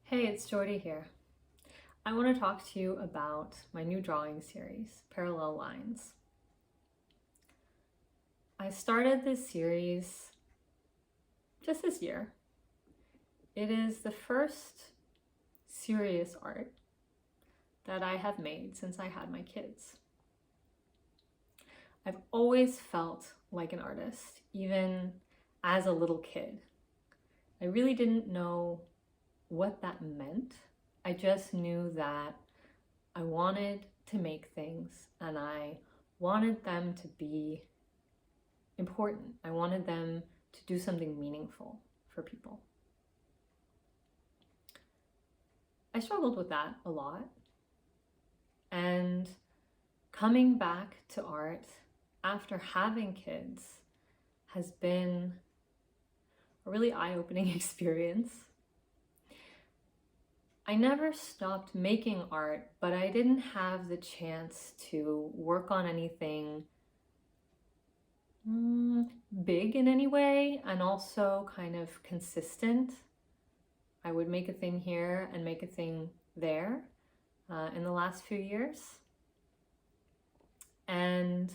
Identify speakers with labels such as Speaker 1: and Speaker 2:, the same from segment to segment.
Speaker 1: Hey, it's Jordy here. I want to talk to you about my new drawing series, Parallel Lines. I started this series just this year. It is the first serious art that I have made since I had my kids. I've always felt like an artist, even as a little kid. I really didn't know what that meant. I just knew that I wanted to make things and I wanted them to be important. I wanted them to do something meaningful for people. I struggled with that a lot. And coming back to art after having kids has been a really eye-opening experience. I never stopped making art, but I didn't have the chance to work on anything big in any way, and also kind of consistent. I would make a thing here and make a thing there in the last few years. And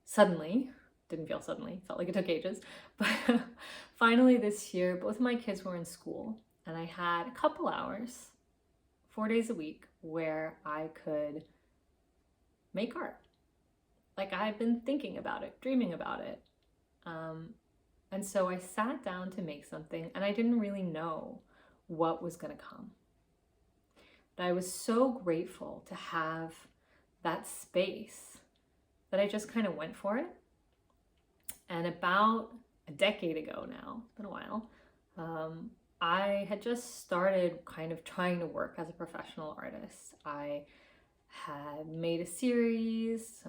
Speaker 1: suddenly, didn't feel suddenly, felt like it took ages, but finally this year, both of my kids were in school and I had a couple hours, 4 days a week, where I could make art. Like I had been thinking about it, dreaming about it. And so I sat down to make something and I didn't really know what was gonna come. But I was so grateful to have that space that I just kind of went for it. And about a decade ago now, it's been a while, I had just started kind of trying to work as a professional artist. I had made a series,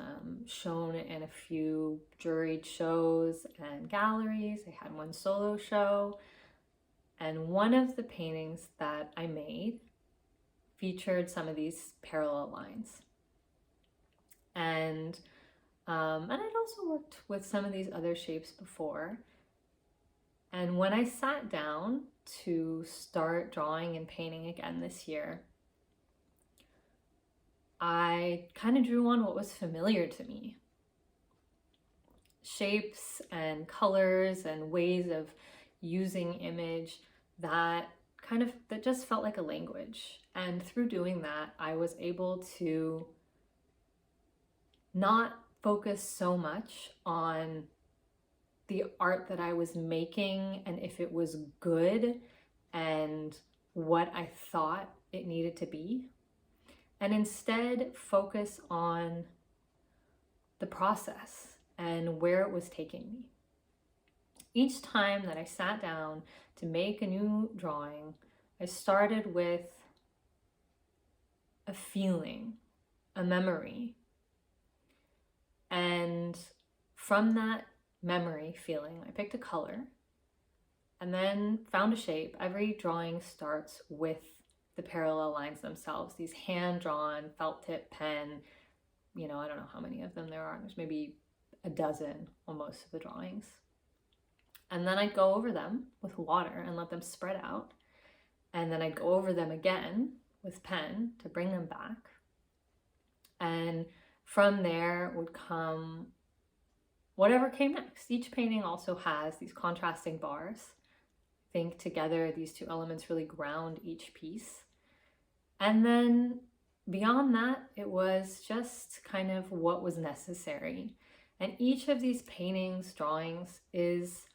Speaker 1: shown in a few juried shows and galleries. I had one solo show, and one of the paintings that I made featured some of these parallel lines. And I'd also worked with some of these other shapes before. And when I sat down to start drawing and painting again this year, I kind of drew on what was familiar to me. Shapes and colors and ways of using image that just felt like a language. And through doing that, I was able to not focus so much on the art that I was making and if it was good and what I thought it needed to be, and instead focus on the process and where it was taking me. Each time that I sat down to make a new drawing, I started with a feeling, a memory. And from that memory feeling, I picked a color and then found a shape. Every drawing starts with the parallel lines themselves, these hand-drawn felt tip pen, I don't know how many of them there are. There's maybe a dozen on most of the drawings. And then I'd go over them with water and let them spread out. And then I'd go over them again with pen to bring them back. And from there would come whatever came next. Each painting also has these contrasting bars. I think together these two elements really ground each piece. And then beyond that, it was just kind of what was necessary. And each of these paintings, drawings, is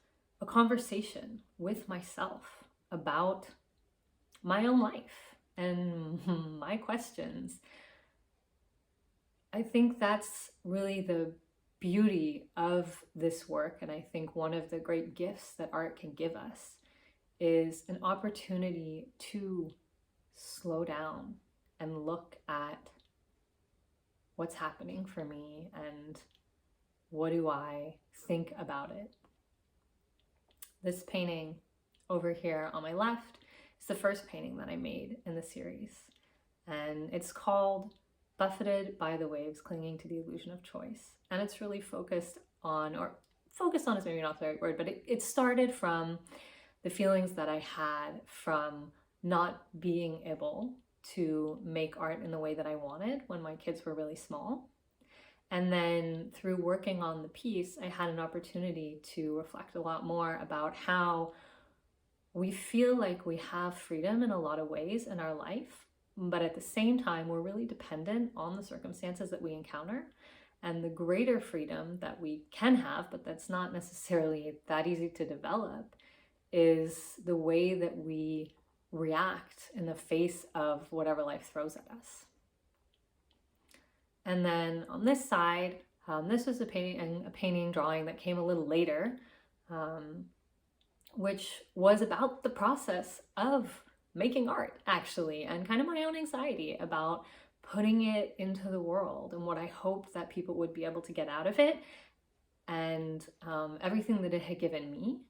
Speaker 1: a conversation with myself about my own life and my questions. I think that's really the beauty of this work, and I think one of the great gifts that art can give us is an opportunity to slow down and look at what's happening for me and what do I think about it. This painting over here on my left is the first painting that I made in the series, and it's called Buffeted by the Waves, Clinging to the Illusion of Choice. And it's really focused on is maybe not the right word, but it started from the feelings that I had from not being able to make art in the way that I wanted when my kids were really small. And then through working on the piece, I had an opportunity to reflect a lot more about how we feel like we have freedom in a lot of ways in our life, but at the same time, we're really dependent on the circumstances that we encounter. And the greater freedom that we can have, but that's not necessarily that easy to develop, is the way that we react in the face of whatever life throws at us. And then on this side, this was a painting drawing that came a little later, which was about the process of making art, actually, and kind of my own anxiety about putting it into the world and what I hoped that people would be able to get out of it, and everything that it had given me,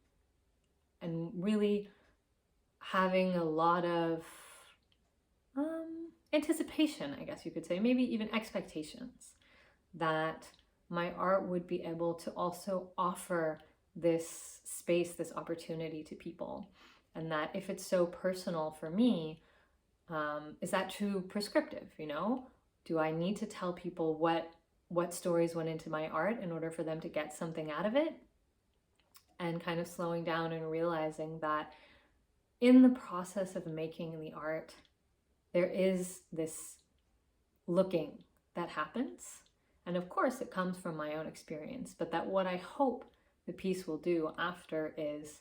Speaker 1: and really having a lot of anticipation, I guess you could say, maybe even expectations, that my art would be able to also offer this space, this opportunity to people. And that if it's so personal for me, is that too prescriptive, you know? Do I need to tell people what stories went into my art in order for them to get something out of it? And kind of slowing down and realizing that in the process of making the art, there is this looking that happens. And of course, it comes from my own experience, but that what I hope the piece will do after is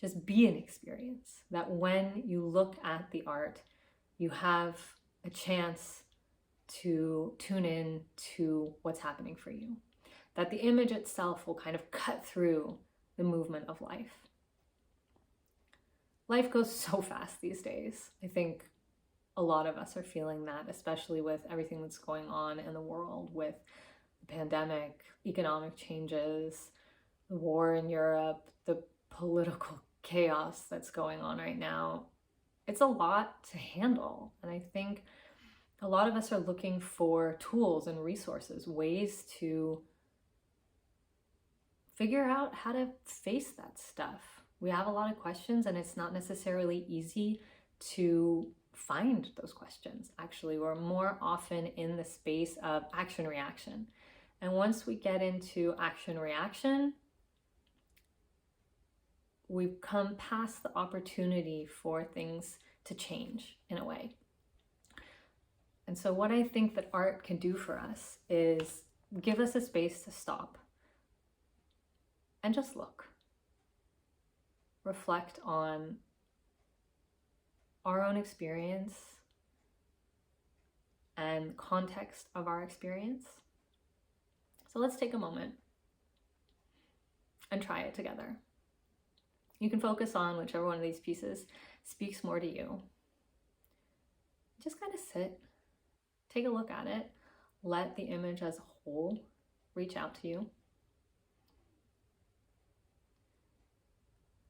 Speaker 1: just be an experience. That when you look at the art, you have a chance to tune in to what's happening for you. That the image itself will kind of cut through the movement of life. Life goes so fast these days. I think a lot of us are feeling that, especially with everything that's going on in the world, with the pandemic, economic changes, the war in Europe, the political chaos that's going on right now. It's a lot to handle. And I think a lot of us are looking for tools and resources, ways to figure out how to face that stuff. We have a lot of questions, and it's not necessarily easy to find those questions. Actually, we're more often in the space of action reaction. And once we get into action reaction, we've come past the opportunity for things to change in a way. And so what I think that art can do for us is give us a space to stop and just look. Reflect on our own experience and context of our experience. So let's take a moment and try it together. You can focus on whichever one of these pieces speaks more to you. Just kind of sit, take a look at it, let the image as a whole reach out to you.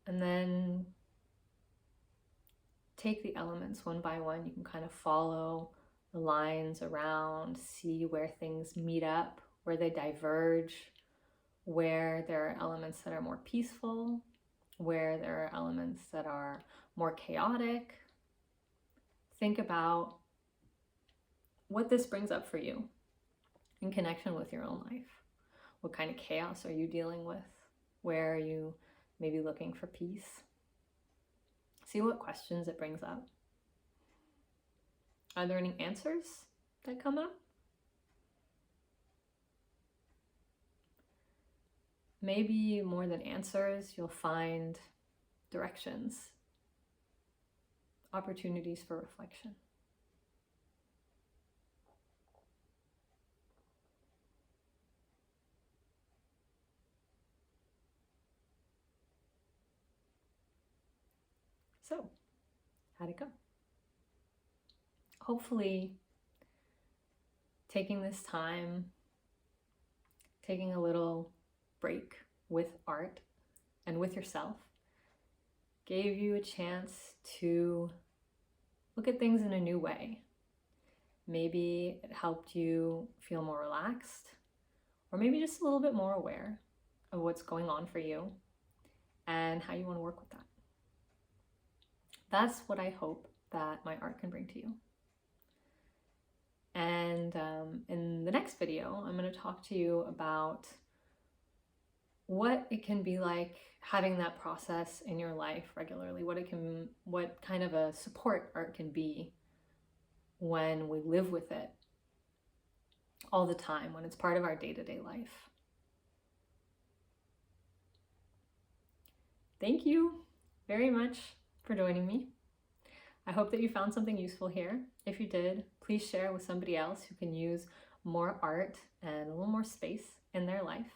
Speaker 1: And then take the elements one by one. You can kind of follow the lines around, see where things meet up, where they diverge, where there are elements that are more peaceful, where there are elements that are more chaotic. Think about what this brings up for you in connection with your own life. What kind of chaos are you dealing with? Where are you maybe looking for peace? See what questions it brings up. Are there any answers that come up? Maybe more than answers, you'll find directions, opportunities for reflection. So, how'd it go? Hopefully, taking this time, taking a little break with art and with yourself, gave you a chance to look at things in a new way. Maybe it helped you feel more relaxed, or maybe just a little bit more aware of what's going on for you, and how you want to work with that. That's what I hope that my art can bring to you. And in the next video, I'm going to talk to you about what it can be like having that process in your life regularly, what kind of a support art can be when we live with it all the time, when it's part of our day-to-day life. Thank you very much for joining me. I hope that you found something useful here. If you did, please share with somebody else who can use more art and a little more space in their life.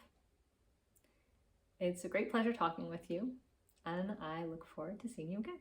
Speaker 1: It's a great pleasure talking with you, and I look forward to seeing you again.